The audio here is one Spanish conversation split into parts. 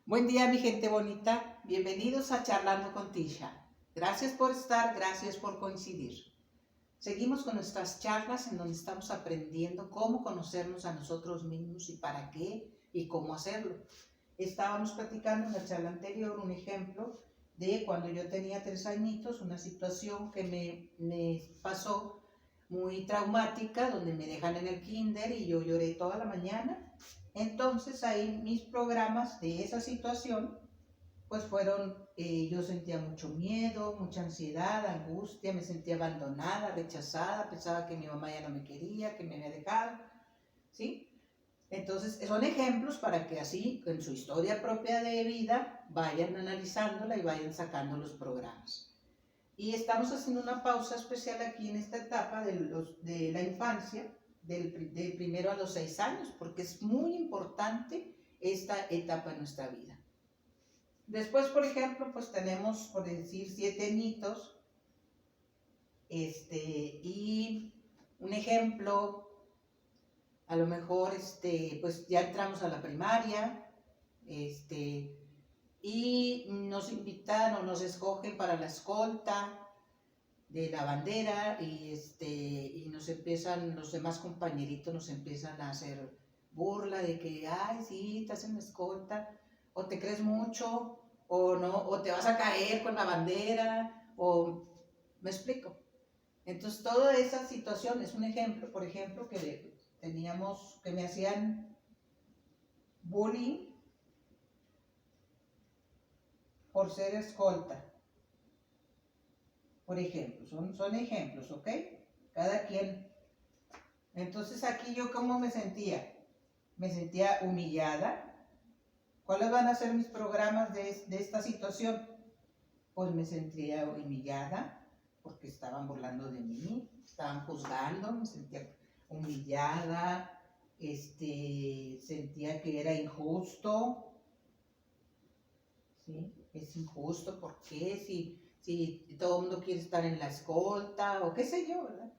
Buen día, mi gente bonita. Bienvenidos a Charlando con Tisha. Gracias por estar, gracias por coincidir. Seguimos con nuestras charlas en donde estamos aprendiendo cómo conocernos a nosotros mismos y para qué y cómo hacerlo. Estábamos platicando en la charla anterior un ejemplo de cuando yo tenía 3 añitos, una situación que me pasó muy traumática, donde me dejan en el kinder y yo lloré toda la mañana. Entonces ahí mis programas de esa situación pues fueron, yo sentía mucho miedo, mucha ansiedad, angustia, me sentía abandonada, rechazada, pensaba que mi mamá ya no me quería, que me había dejado, ¿sí? Entonces son ejemplos para que así en su historia propia de vida vayan analizándola y vayan sacando los programas. Y estamos haciendo una pausa especial aquí en esta etapa de la infancia, del primero a los 6 años, porque es muy importante esta etapa en nuestra vida. Después, por ejemplo, pues tenemos, por decir, 7 añitos, y un ejemplo, a lo mejor, pues ya entramos a la primaria, y nos invitan o nos escogen para la escolta de la bandera y nos empiezan, los demás compañeritos nos empiezan a hacer burla de que, ay, sí, estás en la escolta, o te crees mucho, o no, o te vas a caer con la bandera, o, ¿me explico? Entonces, toda esa situación es un ejemplo, por ejemplo, que me hacían bullying por ser escolta. Por ejemplo, son ejemplos, ¿ok? Cada quien. Entonces aquí yo cómo me sentía. Me sentía humillada. ¿Cuáles van a ser mis programas de esta situación? Pues me sentía humillada porque estaban burlando de mí, estaban juzgando, me sentía humillada, sentía que era injusto, ¿sí? Es injusto, ¿por qué? Si todo el mundo quiere estar en la escolta o qué sé yo, ¿verdad?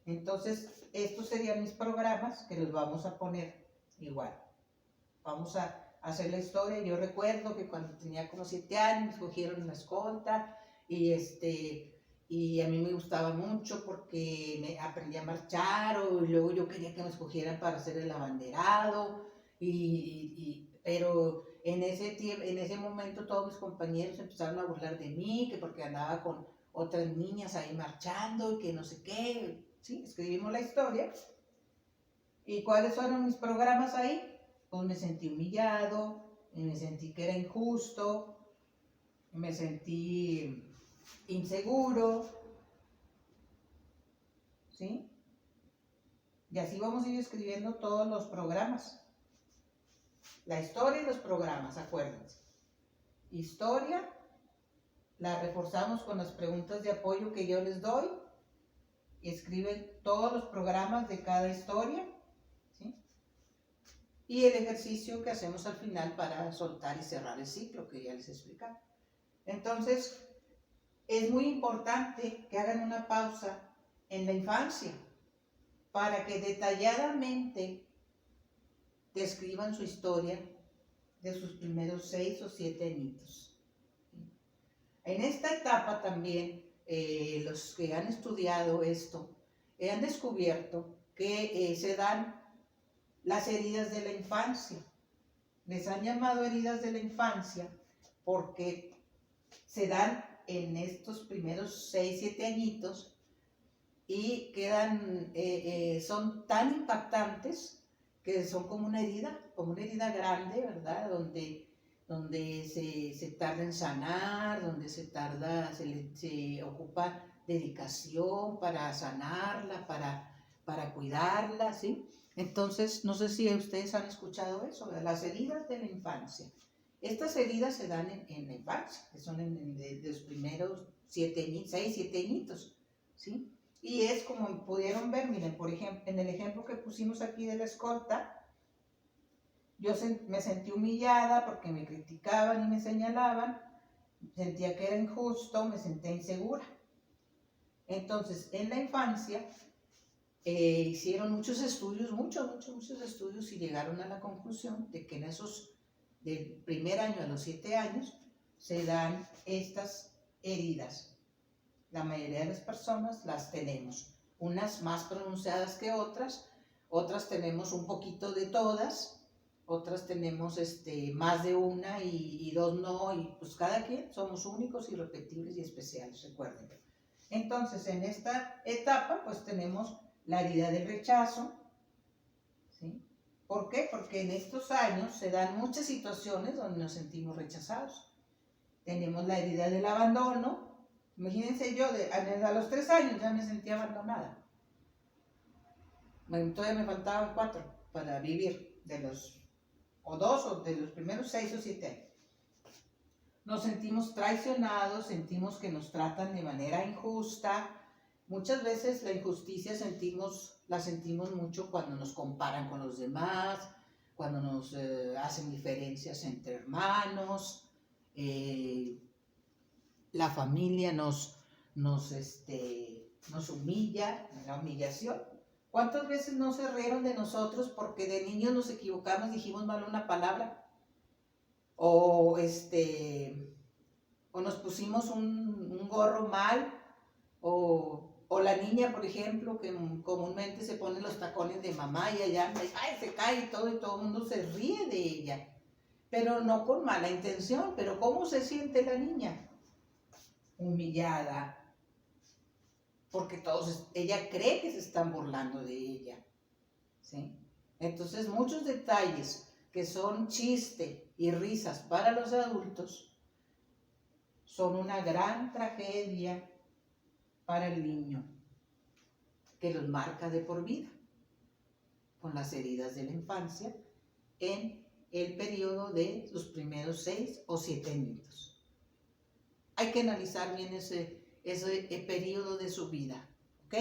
Entonces, estos serían mis programas que los vamos a poner igual. Vamos a hacer la historia. Yo recuerdo que cuando tenía como 7 años, me cogieron una escolta y y a mí me gustaba mucho porque me aprendí a marchar y luego yo quería que me escogieran para hacer el abanderado pero en ese momento todos mis compañeros empezaron a burlar de mí, que porque andaba con otras niñas ahí marchando y que no sé qué, ¿sí? Escribimos la historia. ¿Y cuáles fueron mis programas ahí? Pues me sentí humillado, me sentí que era injusto, me sentí inseguro, ¿sí? Y así vamos a ir escribiendo todos los programas. La historia y los programas, acuérdense. Historia, la reforzamos con las preguntas de apoyo que yo les doy. Escriben todos los programas de cada historia, ¿sí? Y el ejercicio que hacemos al final para soltar y cerrar el ciclo que ya les he explicado. Entonces, es muy importante que hagan una pausa en la infancia para que detalladamente describan su historia de sus primeros 6 o 7 añitos. En esta etapa también, los que han estudiado esto han descubierto que se dan las heridas de la infancia. Les han llamado heridas de la infancia porque se dan en estos primeros 6, 7 añitos y son tan impactantes que son como una herida grande, ¿verdad? Donde se tarda en sanar, donde se ocupa dedicación para sanarla, para cuidarla, ¿sí? Entonces, no sé si ustedes han escuchado eso, ¿verdad? Las heridas de la infancia. Estas heridas se dan en la infancia, que son de los primeros 6, 7 añitos, ¿sí? Y es como pudieron ver, miren, por ejemplo, en el ejemplo que pusimos aquí de la escolta, yo me sentí humillada porque me criticaban y me señalaban, sentía que era injusto, me sentía insegura. Entonces, en la infancia, hicieron muchos estudios, muchos estudios y llegaron a la conclusión de que en esos del primer año a los 7 años, se dan estas heridas. La mayoría de las personas las tenemos, unas más pronunciadas que otras tenemos un poquito de todas, otras tenemos más de una y dos no, y pues cada quien somos únicos, irrepetibles y especiales, recuerden. Entonces, en esta etapa, pues tenemos la herida del rechazo, ¿sí? ¿Por qué? Porque en estos años se dan muchas situaciones donde nos sentimos rechazados. Tenemos la herida del abandono. Imagínense yo, a los 3 años ya me sentía abandonada. Bueno, todavía me faltaban 4 para vivir, o 2 o de los primeros 6 o 7 años. Nos sentimos traicionados, sentimos que nos tratan de manera injusta. Muchas veces la injusticia la sentimos mucho cuando nos comparan con los demás, cuando nos hacen diferencias entre hermanos, la familia nos humilla, la humillación. ¿Cuántas veces no se rieron de nosotros porque de niños nos equivocamos, dijimos mal una palabra? O nos pusimos un gorro mal, o la niña, por ejemplo, que comúnmente se pone los tacones de mamá y allá se cae y todo el mundo se ríe de ella, pero no con mala intención. Pero ¿cómo se siente la niña? Humillada, porque ella cree que se están burlando de ella, ¿sí? Entonces, muchos detalles que son chiste y risas para los adultos son una gran tragedia para el niño, que los marca de por vida con las heridas de la infancia en el periodo de los primeros 6 o 7 añitos. Hay que analizar bien ese periodo de su vida, ¿ok?